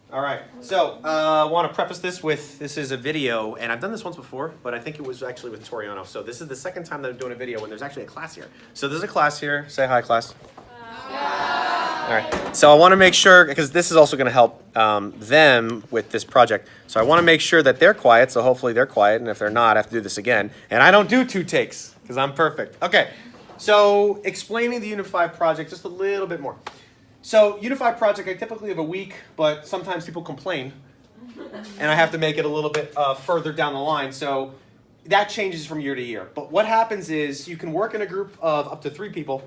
All right, so I want to preface this with, this is a video, and I've done this once before, but I think it was actually with Toriano. So this is the second time that I'm doing a video when there's actually a class here. So there's a class here. Say hi, class. All right, so I want to make sure, because this is also going to help them with this project. So I want to make sure that they're quiet, so hopefully they're quiet, and if they're not, I have to do this again. And I don't do 2 takes, because I'm perfect. Okay, so explaining the Unify project just a little bit more. So Unify project, I typically have a week, but sometimes people complain, and I have to make it a little bit further down the line. So that changes from year to year. But what happens is you can work in a group of up to 3 people.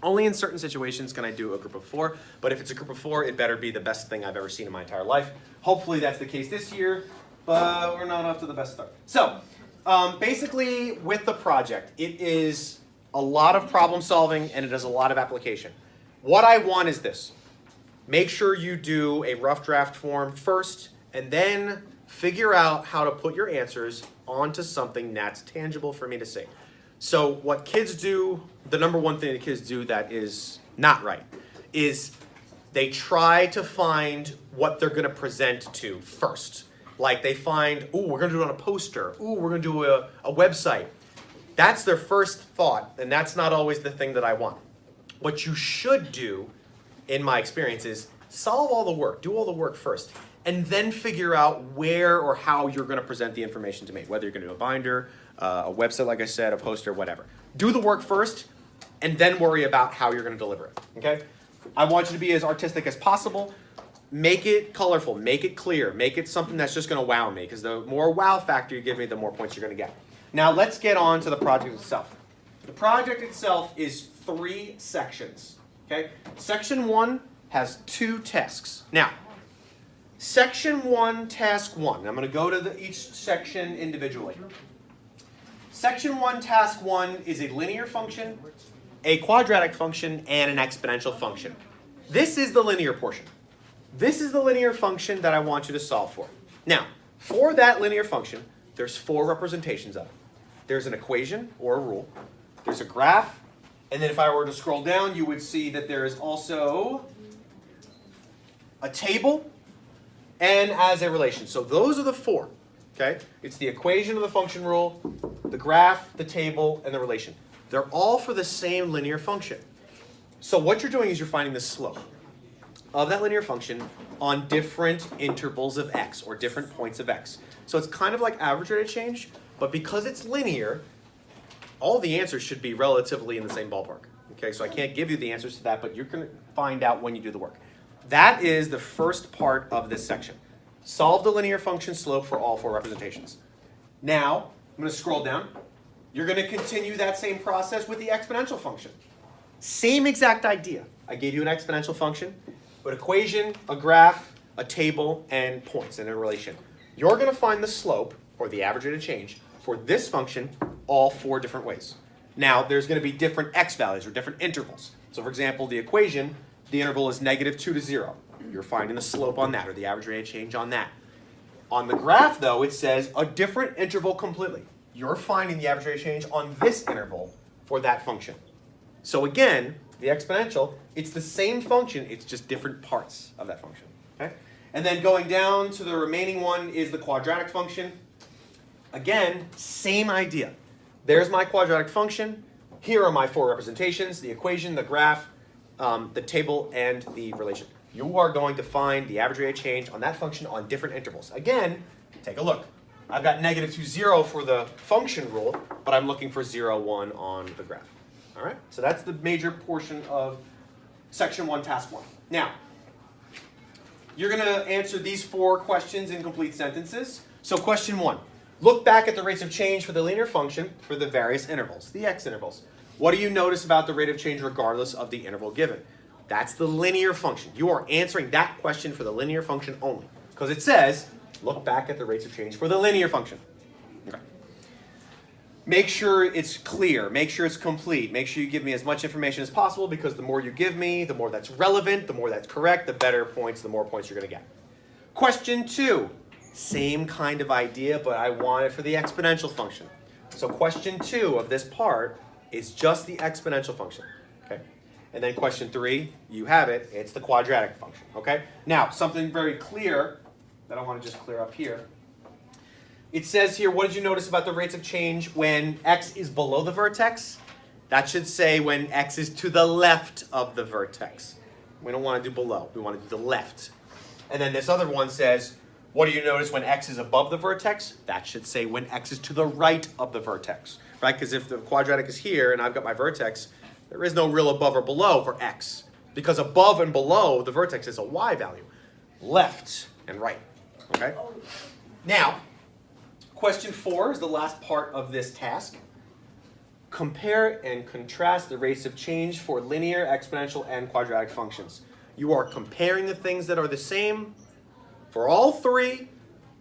Only in certain situations can I do a group of 4, but if it's a group of 4, it better be the best thing I've ever seen in my entire life. Hopefully that's the case this year, but we're not off to the best start. So basically with the project, it is a lot of problem solving and it is a lot of application. What I want is this. Make sure you do a rough draft form first, and then figure out how to put your answers onto something that's tangible for me to see. So what kids do, the number one thing that kids do that is not right, is they try to find what they're going to present to first. Like they find, ooh, we're going to do it on a poster. Ooh, we're going to do a website. That's their first thought, and that's not always the thing that I want. What you should do, in my experience, is solve all the work, do all the work first, and then figure out where or how you're going to present the information to me, whether you're going to do a binder, a website, like I said, a poster, whatever. Do the work first, and then worry about how you're going to deliver it, okay? I want you to be as artistic as possible. Make it colorful, make it clear, make it something that's just going to wow me, because the more wow factor you give me, the more points you're going to get. Now, let's get on to the project itself. The project itself is 3 sections, okay? Section 1 has 2 tasks. Now, Section 1, Task 1. I'm going to go to each section individually. Section 1, Task 1 is a linear function, a quadratic function, and an exponential function. This is the linear portion. This is the linear function that I want you to solve for. Now, for that linear function, there's 4 representations of it. There's an equation or a rule. There's a graph, and then if I were to scroll down, you would see that there is also a table and as a relation. So those are the 4, okay? It's the equation of the function rule, the graph, the table, and the relation. They're all for the same linear function. So what you're doing is you're finding the slope of that linear function on different intervals of x, or different points of x. So it's kind of like average rate of change, but because it's linear, all the answers should be relatively in the same ballpark. Okay, so I can't give you the answers to that, but you're going to find out when you do the work. That is the first part of this section. Solve the linear function slope for all 4 representations. Now, I'm going to scroll down. You're going to continue that same process with the exponential function. Same exact idea. I gave you an exponential function, an equation, a graph, a table, and points in a relation. You're going to find the slope, or the average rate of change, for this function all 4 different ways. Now, there's going to be different x values or different intervals. So for example, the equation, the interval is -2 to 0. You're finding the slope on that, or the average rate of change on that. On the graph, though, it says a different interval completely. You're finding the average rate of change on this interval for that function. So again, the exponential, it's the same function, it's just different parts of that function. Okay? And then going down to the remaining one is the quadratic function. Again, same idea. There's my quadratic function. Here are my 4 representations, the equation, the graph, the table, and the relation. You are going to find the average rate of change on that function on different intervals. Again, take a look. I've got -2, 0 for the function rule, but I'm looking for 0, 1 on the graph. All right? So that's the major portion of Section 1, Task 1. Now, you're going to answer these 4 questions in complete sentences. So question 1. Look back at the rates of change for the linear function for the various intervals, the x intervals. What do you notice about the rate of change regardless of the interval given? That's the linear function. You are answering that question for the linear function only, because it says, look back at the rates of change for the linear function. Okay. Make sure it's clear. Make sure it's complete. Make sure you give me as much information as possible, because the more you give me, the more that's relevant, the more that's correct, the better points, the more points you're going to get. Question 2. Same kind of idea, but I want it for the exponential function. So question 2 of this part is just the exponential function. Okay? And then question 3, you have it. It's the quadratic function, okay? Now, something very clear that I want to just clear up here. It says here, what did you notice about the rates of change when x is below the vertex? That should say when x is to the left of the vertex. We don't want to do below. We want to do the left. And then this other one says, what do you notice when x is above the vertex? That should say when x is to the right of the vertex, right? Because if the quadratic is here and I've got my vertex, there is no real above or below for x. Because above and below the vertex is a y value. Left and right, okay? Now, question 4 is the last part of this task. Compare and contrast the rates of change for linear, exponential, and quadratic functions. You are comparing the things that are the same for all 3,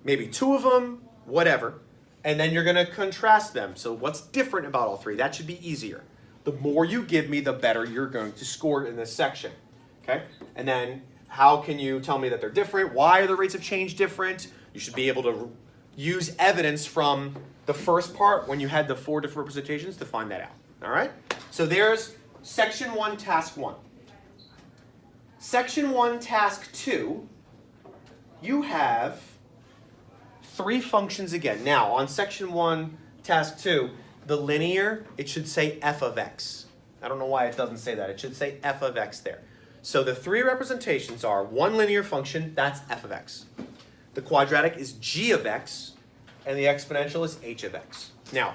maybe 2 of them, whatever, and then you're going to contrast them. So what's different about all 3? That should be easier. The more you give me, the better you're going to score in this section, okay? And then how can you tell me that they're different? Why are the rates of change different? You should be able to use evidence from the first part when you had the 4 different representations to find that out, all right? So there's section 1, task 1. Section 1, task 2, you have 3 functions again. Now, on section 1, task 2, the linear, it should say f of x. I don't know why it doesn't say that. It should say f of x there. So the 3 representations are one linear function, that's f of x. The quadratic is g of x, and the exponential is h of x. Now,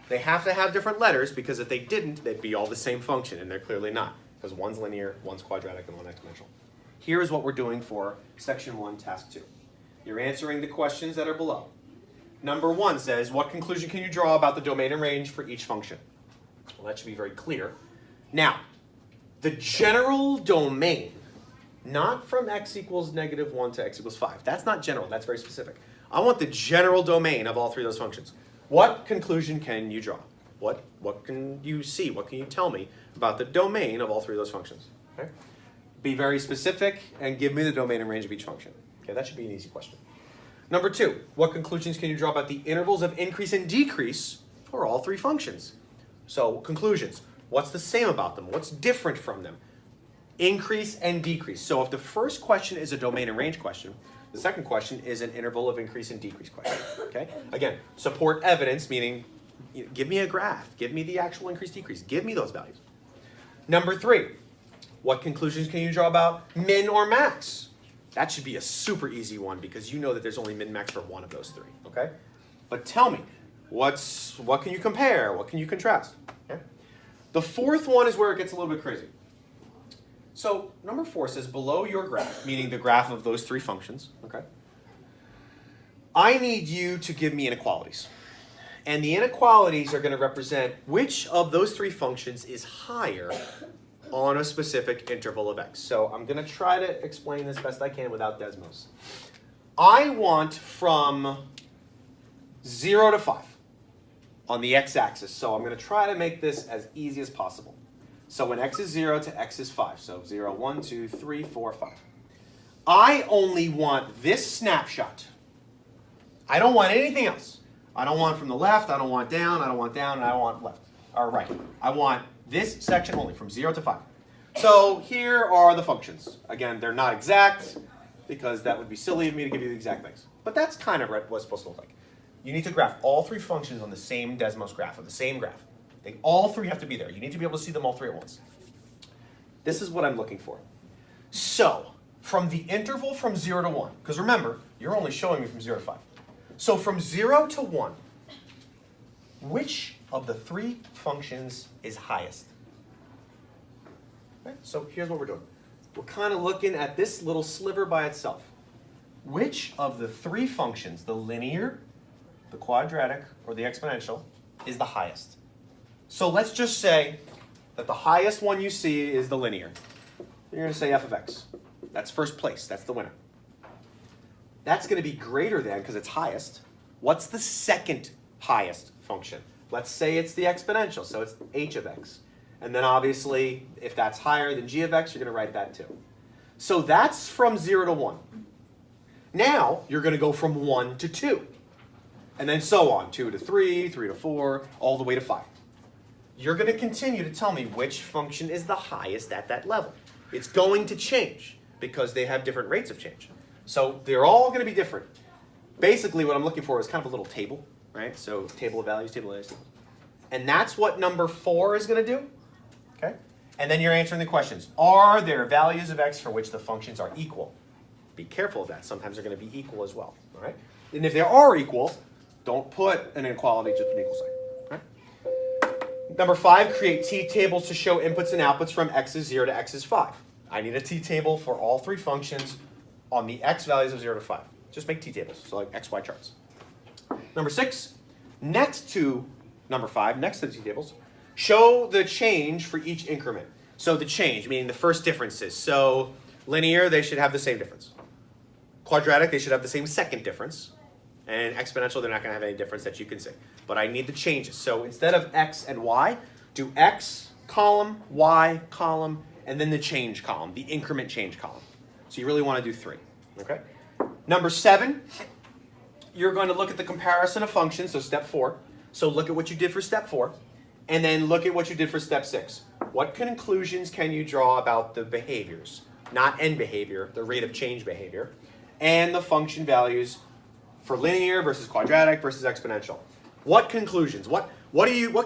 they have to have different letters because if they didn't, they'd be all the same function, and they're clearly not, because one's linear, one's quadratic, and one's exponential. Here's what we're doing for section 1, task 2. You're answering the questions that are below. Number 1 says, what conclusion can you draw about the domain and range for each function? Well, that should be very clear. Now, the general domain, not from x equals -1 to x equals 5. That's not general, that's very specific. I want the general domain of all 3 of those functions. What conclusion can you draw? What can you see? What can you tell me about the domain of all 3 of those functions? Okay? Be very specific and give me the domain and range of each function. Okay, that should be an easy question. Number 2, what conclusions can you draw about the intervals of increase and decrease for all 3 functions? So, conclusions. What's the same about them? What's different from them? Increase and decrease. So if the first question is a domain and range question, the second question is an interval of increase and decrease question. Okay? Again, support evidence, meaning give me a graph. Give me the actual increase, decrease. Give me those values. Number 3, what conclusions can you draw about min or max? That should be a super easy one because you know that there's only min max for one of those 3, okay? But tell me, what can you compare? What can you contrast? Okay? The 4th one is where it gets a little bit crazy. So number 4 says below your graph, meaning the graph of those 3 functions, okay? I need you to give me inequalities. And the inequalities are going to represent which of those 3 functions is higher on a specific interval of x. So I'm going to try to explain this best I can without Desmos. I want from 0 to 5 on the x-axis. So I'm going to try to make this as easy as possible. So when x is 0 to x is 5. So 0, 1, 2, 3, 4, 5. I only want this snapshot. I don't want anything else. I don't want from the left, I don't want down, I don't want down, and I don't want left or right. I want this section only from 0 to 5. So here are the functions. Again, they're not exact because that would be silly of me to give you the exact things. But that's kind of what it's supposed to look like. You need to graph all 3 functions on the same Desmos graph, or the same graph. They all 3 have to be there. You need to be able to see them all 3 at once. This is what I'm looking for. So from the interval from 0 to 1, because remember, you're only showing me from 0 to 5. So from 0 to 1, which of the 3 functions is highest? Okay, so here's what we're doing. We're kind of looking at this little sliver by itself. Which of the 3 functions, the linear, the quadratic, or the exponential, is the highest? So let's just say that the highest one you see is the linear. You're going to say f of x. That's first place. That's the winner. That's going to be greater than, because it's highest. What's the second highest function? Let's say it's the exponential, so it's h of x. And then obviously, if that's higher than g of x, you're going to write that too. So that's from 0 to 1. Now, you're going to go from 1 to 2. And then so on, 2 to 3, 3 to 4, all the way to 5. you're going to continue to tell me which function is the highest at that level. It's going to change because they have different rates of change. So they're all going to be different. Basically, what I'm looking for is kind of a little table, right? So table of values, table of values. And that's what number 4 is going to do. Okay? And then you're answering the questions. Are there values of x for which the functions are equal? Be careful of that. Sometimes they're going to be equal as well. All right? And if they are equal, don't put an inequality, just an equal sign. Number 5, create t-tables to show inputs and outputs from x is 0 to x is 5. I need a t-table for all 3 functions on the x values of 0 to 5. Just make t-tables, so like xy charts. Number 6, next to number 5, next to the t-tables, show the change for each increment. So the change, meaning the first differences. So linear, they should have the same difference. Quadratic, they should have the same second difference. And exponential, they're not going to have any difference that you can see. But I need the changes. So instead of x and y, do x column, y column, and then the change column, the increment change column. So you really want to do 3. Okay? Number 7, you're going to look at the comparison of functions, so step 4. So look at what you did for step 4, and then look at what you did for step 6. What conclusions can you draw about the behaviors? Not end behavior, the rate of change behavior, and the function values for linear versus quadratic versus exponential. What conclusions? What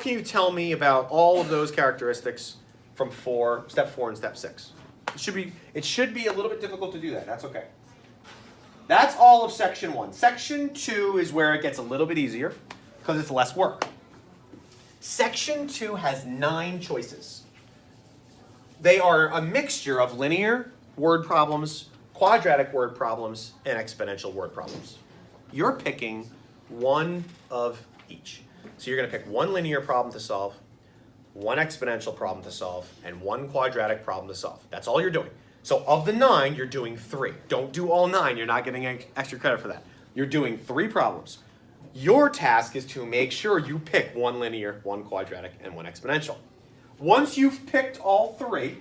can you tell me about all of those characteristics from step 4 and step 6? It should be a little bit difficult to do that. That's okay. That's all of section 1. Section 2 is where it gets a little bit easier because it's less work. Section 2 has 9 choices. They are a mixture of linear word problems, quadratic word problems, and exponential word problems. You're picking one of each. So you're going to pick one linear problem to solve, one exponential problem to solve, and one quadratic problem to solve. That's all you're doing. So of the 9, you're doing 3. Don't do all 9. You're not getting extra credit for that. You're doing 3 problems. Your task is to make sure you pick one linear, one quadratic, and one exponential. Once you've picked all 3,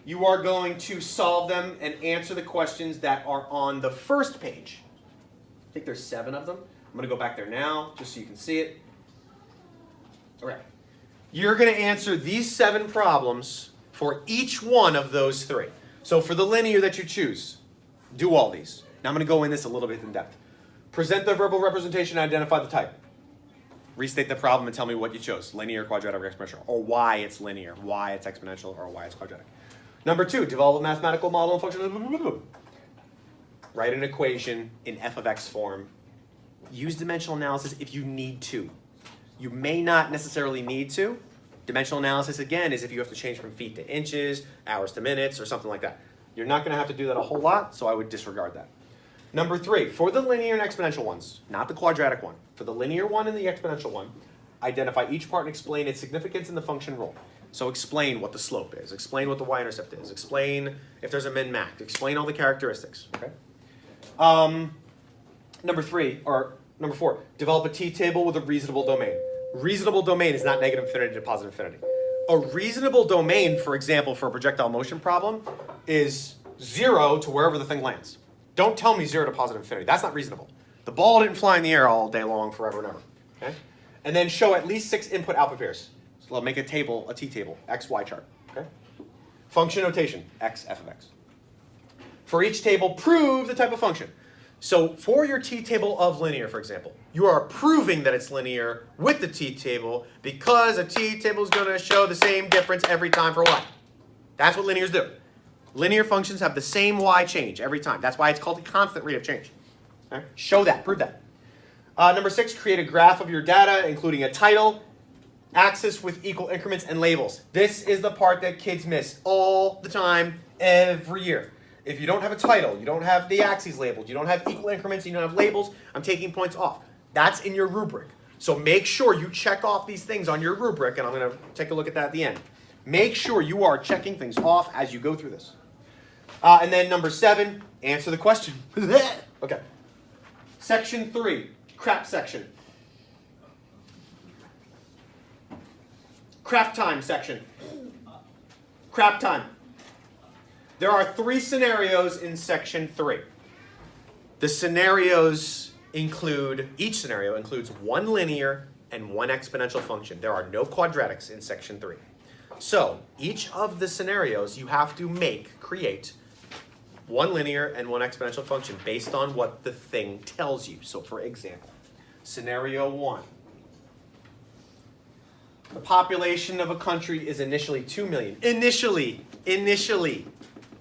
you are going to solve them and answer the questions that are on the first page. I think there's 7 of them. I'm going to go back there now just so you can see it. Okay. You're going to answer these 7 problems for each one of those 3. So for the linear that you choose, do all these. Now I'm going to go in this a little bit in depth. Present the verbal representation and identify the type. Restate the problem and tell me what you chose, linear, quadratic, or exponential, or why it's linear, why it's exponential, or why it's quadratic. Number 2, develop a mathematical model and function. Write an equation in f of x form. Use dimensional analysis if you need to. You may not necessarily need to. Dimensional analysis, again, is if you have to change from feet to inches, hours to minutes, or something like that. You're not going to have to do that a whole lot, so I would disregard that. Number 3, for the linear and exponential ones, not the quadratic one, for the linear one and the exponential one, identify each part and explain its significance in the function rule. So explain what the slope is, explain what the y-intercept is, explain if there's a min-max, explain all the characteristics. Okay. Number 4, develop a t-table with a reasonable domain. Reasonable domain is not negative infinity to positive infinity. A reasonable domain, for example, for a projectile motion problem, is 0 to wherever the thing lands. Don't tell me 0 to positive infinity. That's not reasonable. The ball didn't fly in the air all day long, forever and ever. Okay? And then show at least 6 input-output pairs. So I'll make a table, a t-table, x, y chart. Okay? Function notation, x, f of x. For each table, prove the type of function. So for your t-table of linear, for example, you are proving that it's linear with the t-table because a t-table is going to show the same difference every time for y. That's what linears do. Linear functions have the same y change every time. That's why it's called a constant rate of change. Okay? Show that, prove that. Number 6, create a graph of your data, including a title, axis with equal increments, and labels. This is the part that kids miss all the time, every year. If you don't have a title, you don't have the axes labeled, you don't have equal increments, you don't have labels, I'm taking points off. That's in your rubric. So make sure you check off these things on your rubric, and I'm going to take a look at that at the end. Make sure you are checking things off as you go through this. And then number 7, answer the question. Okay. Section 3, crap section. Crap time section. Crap time. There are 3 scenarios in section 3. The scenarios include, each scenario includes 1 linear and one exponential function. There are no quadratics in section 3. So each of the scenarios you have to create one linear and one exponential function based on what the thing tells you. So for example, scenario 1. The population of a country is initially 2 million. Initially.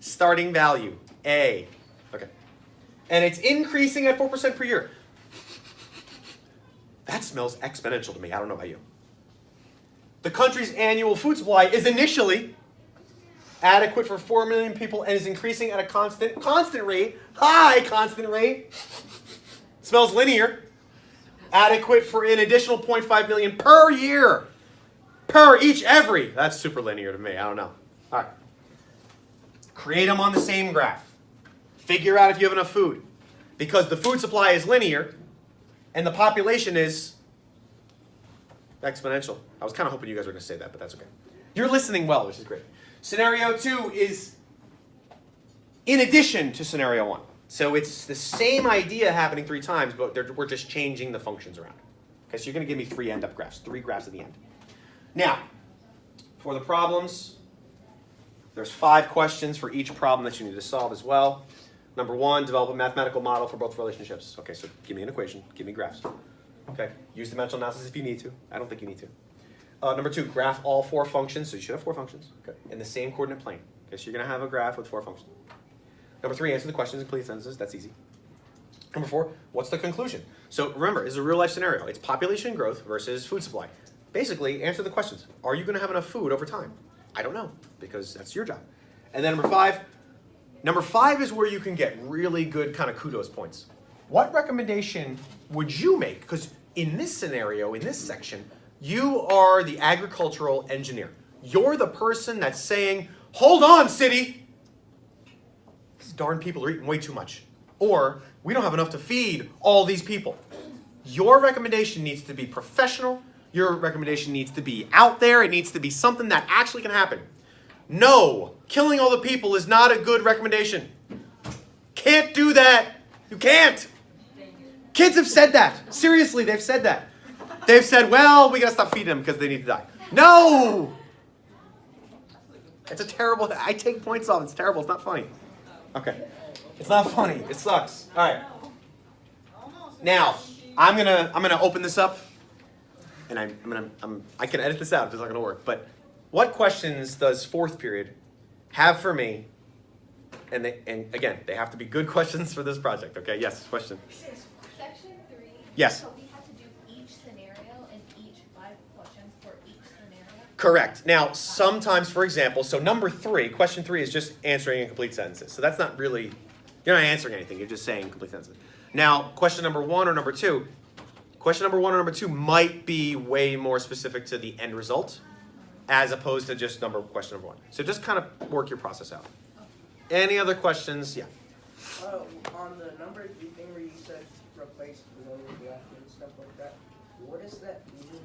Starting value, A. Okay. And it's increasing at 4% per year. That smells exponential to me. I don't know about you. The country's annual food supply is initially adequate for 4 million people and is increasing at a constant rate. High constant rate. Smells linear. Adequate for an additional 0.5 million per year. Per each every. That's super linear to me. I don't know. All right. Create them on the same graph. Figure out if you have enough food. Because the food supply is linear and the population is exponential. I was kind of hoping you guys were going to say that, but that's okay. You're listening well, which is great. Scenario 2 is in addition to scenario 1. So it's the same idea happening 3 times, but we're just changing the functions around. Okay, so you're going to give me 3 end-up graphs, 3 graphs at the end. Now, for the problems, there's 5 questions for each problem that you need to solve as well. Number 1, develop a mathematical model for both relationships. Okay, so give me an equation, give me graphs. Okay, use dimensional analysis if you need to. I don't think you need to. Number 2, graph all 4 functions. So you should have 4 functions. Okay, in the same coordinate plane. Okay, so you're going to have a graph with 4 functions. Number 3, answer the questions in complete sentences. That's easy. Number 4, what's the conclusion? So remember, it's a real life scenario. It's population growth versus food supply. Basically, answer the questions. Are you going to have enough food over time? I don't know, because that's your job. And then number 5 is where you can get really good kind of kudos points. What recommendation would you make? Because in this scenario, in this section, you are the agricultural engineer. You're the person that's saying, hold on, city. These darn people are eating way too much. Or, we don't have enough to feed all these people. Your recommendation needs to be professional. Your recommendation needs to be out there. It needs to be something that actually can happen. No, killing all the people is not a good recommendation. Can't do that. You can't. Kids have said that. Seriously, they've said that. They've said, well, we got to stop feeding them because they need to die. No! It's a terrible, I take points off. It's terrible. It's not funny. Okay. It's not funny. It sucks. All right. Now, I'm gonna open this up, and I can edit this out if it's not gonna work. But what questions does 4th period have for me? And again, they have to be good questions for this project. Okay. Yes. Question. Section 3. Yes. So we have to do each scenario and each 5 questions for each scenario. Correct. Now, sometimes, for example, so number 3, question 3 is just answering incomplete sentences. So that's not really, you're not answering anything. You're just saying complete sentences. Now, question number 1 or number 2, question number 1 or number 2 might be way more specific to the end result as opposed to just question number 1. So just kind of work your process out. Any other questions? Yeah. On the number 3 thing where you said replace below the left and stuff like that, what does that mean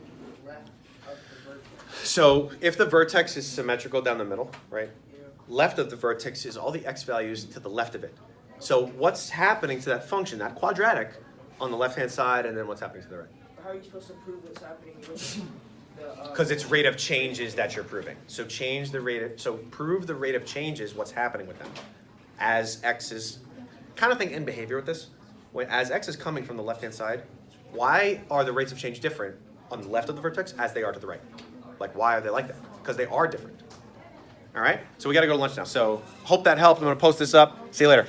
left of the vertex? So if the vertex is symmetrical down the middle, right? Yeah. Left of the vertex is all the x values to the left of it. So what's happening to that function, that quadratic, on the left-hand side, and then what's happening to the right? How are you supposed to prove what's happening with the... Because it's rate of changes that you're proving. So prove the rate of changes, what's happening with them. As x is, kind of think in behavior with this. As x is coming from the left-hand side, why are the rates of change different on the left of the vertex as they are to the right? Like, why are they like that? Because they are different. All right? So we got to go to lunch now. So hope that helped. I'm going to post this up. See you later.